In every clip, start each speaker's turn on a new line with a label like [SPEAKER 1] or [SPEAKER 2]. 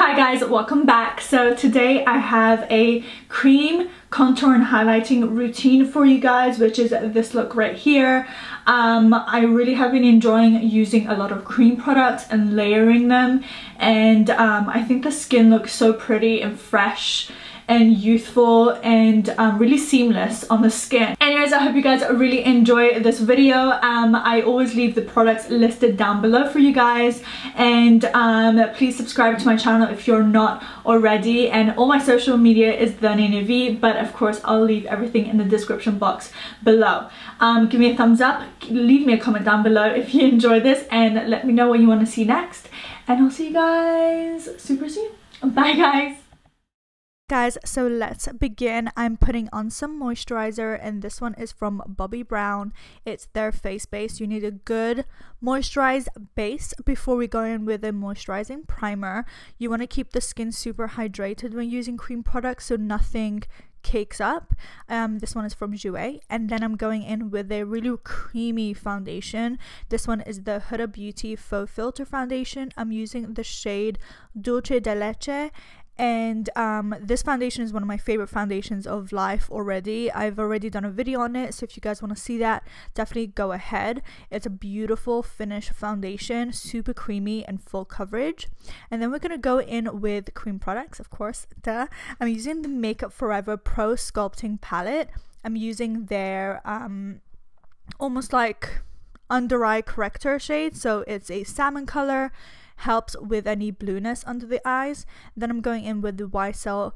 [SPEAKER 1] Hi guys, welcome back. So today I have a cream contour and highlighting routine for you guys, which is this look right here. I really have been enjoying using a lot of cream products and layering them, and I think the skin looks so pretty and fresh and youthful and really seamless on the skin. Anyways, I hope you guys really enjoy this video. I always leave the products listed down below for you guys, and please subscribe to my channel if you're not already, and all my social media is the but of course I'll leave everything in the description box below. Give me a thumbs up, leave me a comment down below if you enjoy this, and let me know what you want to see next, and I'll see you guys super soon. Bye guys. Guys, so let's begin. I'm putting on some moisturizer, and this one is from Bobbi Brown. It's their face base. You need a good moisturized base before we go in with a moisturizing primer. You want to keep the skin super hydrated when using cream products so nothing cakes up. This one is from Jouer, and then I'm going in with a really creamy foundation. This one is the Huda Beauty Faux Filter Foundation. I'm using the shade Dulce de Leche, and this foundation is one of my favorite foundations of life already. I've already done a video on it, so if you guys want to see that, definitely go ahead. It's a beautiful finish foundation, super creamy and full coverage. And then we're gonna go in with cream products, of course, duh. I'm using the Makeup Forever Pro Sculpting Palette. I'm using their almost like under eye corrector shade, so it's a salmon color, helps with any blueness under the eyes. Then I'm going in with the YSL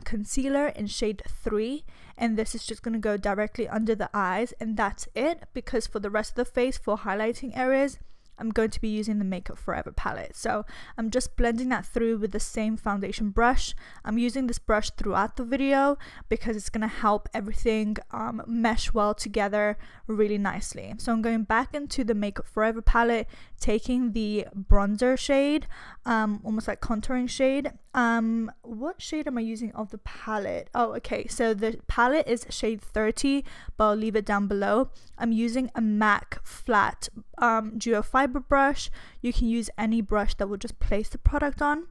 [SPEAKER 1] Concealer in shade 3, and this is just going to go directly under the eyes, and that's it, because for the rest of the face, for highlighting areas, I'm going to be using the Makeup Forever palette. So I'm just blending that through with the same foundation brush. I'm using this brush throughout the video because it's going to help everything mesh well together really nicely. So I'm going back into the Makeup Forever palette, taking the bronzer shade, almost like contouring shade. What shade am I using of the palette? Oh, okay, so the palette is shade 30, but I'll leave it down below. I'm using a MAC flat duo fiber brush. You can use any brush that will just place the product on.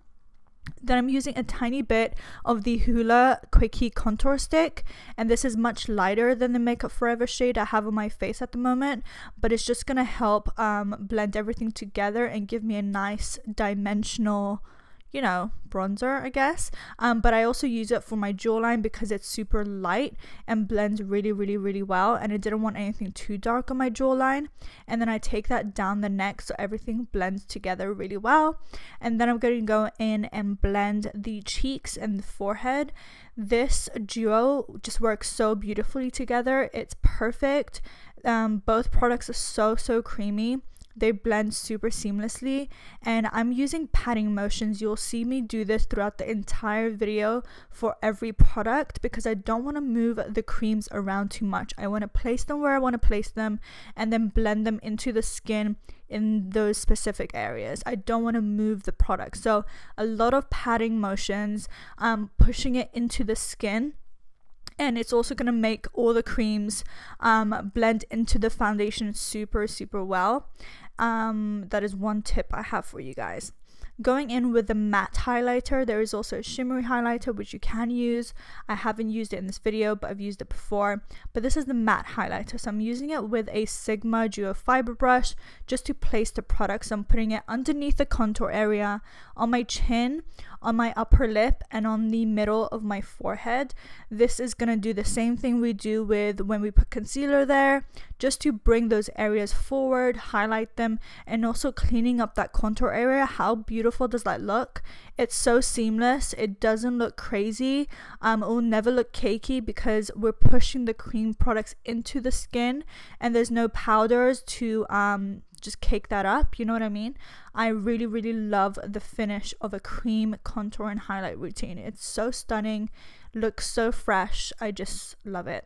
[SPEAKER 1] Then I'm using a tiny bit of the Hoola Quickie contour stick, and this is much lighter than the Makeup Forever shade I have on my face at the moment, but it's just gonna help blend everything together and give me a nice dimensional, you know, bronzer, I guess. But I also use it for my jawline because it's super light and blends really well, and I didn't want anything too dark on my jawline. And then I take that down the neck so everything blends together really well. And then I'm going to go in and blend the cheeks and the forehead. This duo just works so beautifully together. It's perfect. Both products are so creamy. They blend super seamlessly, and I'm using patting motions. You'll see me do this throughout the entire video for every product because I don't want to move the creams around too much. I want to place them where I want to place them and then blend them into the skin in those specific areas. I don't want to move the product, so a lot of patting motions, pushing it into the skin. And it's also going to make all the creams blend into the foundation super well. That is one tip I have for you guys. Going in with the matte highlighter, there is also a shimmery highlighter which you can use. I haven't used it in this video, but I've used it before. But this is the matte highlighter, so I'm using it with a Sigma duo fiber brush just to place the product. So I'm putting it underneath the contour area, on my chin, on my upper lip, and on the middle of my forehead. This is going to do the same thing we do with when we put concealer there, just to bring those areas forward, highlight them, and also cleaning up that contour area. How beautiful does that look? It's so seamless. It doesn't look crazy. It will never look cakey because we're pushing the cream products into the skin, and there's no powders to just cake that up, you know what I mean? I really love the finish of a cream contour and highlight routine. It's so stunning, looks so fresh. I just love it.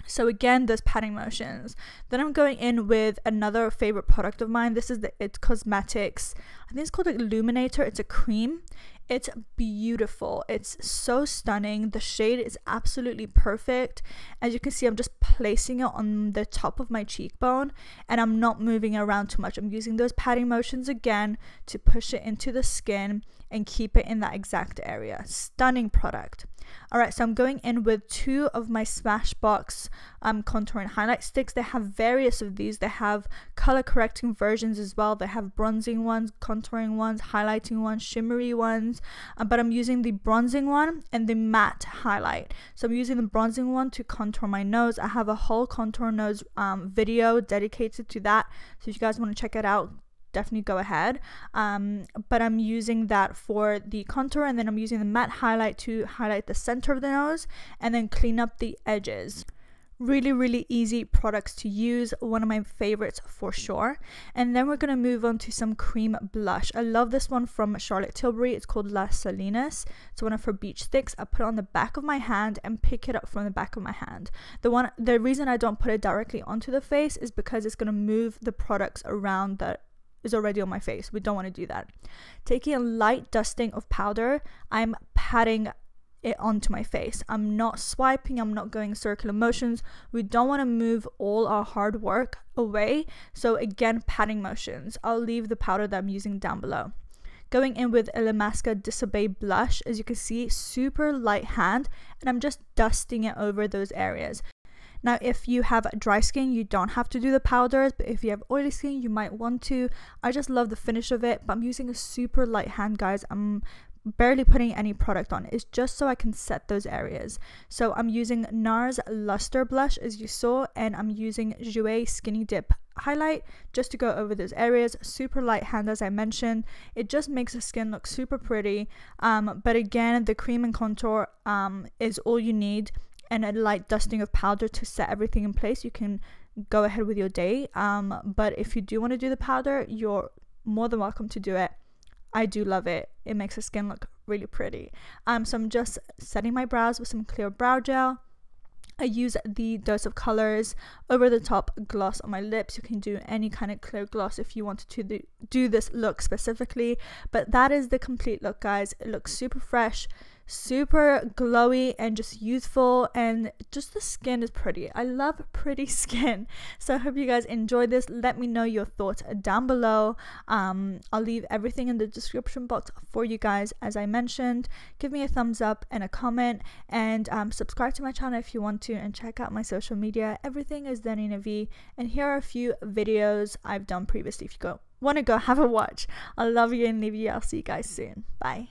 [SPEAKER 1] So again, those patting motions. Then I'm going in with another favorite product of mine. This is the It Cosmetics, I think it's called Illuminator. It's a cream It's beautiful. It's so stunning. The shade is absolutely perfect. As you can see, I'm just placing it on the top of my cheekbone and I'm not moving it around too much. I'm using those patting motions again to push it into the skin and keep it in that exact area. Stunning product. Alright, so I'm going in with 2 of my Smashbox contour and highlight sticks. They have various of these. They have color correcting versions as well. They have bronzing ones, contouring ones, highlighting ones, shimmery ones. But I'm using the bronzing one and the matte highlight. So I'm using the bronzing one to contour my nose. I have a whole contour nose video dedicated to that. So if you guys want to check it out, definitely go ahead. But I'm using that for the contour, and then I'm using the matte highlight to highlight the center of the nose and then clean up the edges. Really easy products to use, one of my favorites for sure. And then we're going to move on to some cream blush. I love this one from Charlotte Tilbury. It's called Las Salinas. It's one of her beach sticks. I put it on the back of my hand and pick it up from the back of my hand. The reason I don't put it directly onto the face is because it's going to move the products around that is already on my face. We don't want to do that. Taking a light dusting of powder, I'm patting it onto my face. I'm not swiping, I'm not going circular motions. We don't want to move all our hard work away, so again, patting motions. I'll leave the powder that I'm using down below. Going in with Illamasqua Disobey blush. As you can see, super light hand, and I'm just dusting it over those areas. Now, if you have dry skin, you don't have to do the powders, but if you have oily skin, you might want to. I just love the finish of it, but I'm using a super light hand, guys. I'm barely putting any product on. It's just so I can set those areas. So I'm using NARS Luster Blush, as you saw, and I'm using Jouer Skinny Dip highlight just to go over those areas. Super light hand, as I mentioned. It just makes the skin look super pretty. But again, the cream and contour is all you need, and a light dusting of powder to set everything in place. You can go ahead with your day, but if you do want to do the powder, you're more than welcome to do it. I do love it. It makes the skin look really pretty. So I'm just setting my brows with some clear brow gel. I use the Dose of Colors over the top gloss on my lips. You can do any kind of clear gloss if you wanted to do this look specifically, but that is the complete look, guys. It looks super fresh, super glowy, and just youthful, and just the skin is pretty. I love pretty skin. So I hope you guys enjoyed this. Let me know your thoughts down below. I'll leave everything in the description box for you guys. As I mentioned, give me a thumbs up and a comment, and subscribe to my channel if you want to, and check out my social media. Everything is Danina V, and here are a few videos I've done previously if you want to go have a watch. I love you and leave you. I'll see you guys soon. Bye.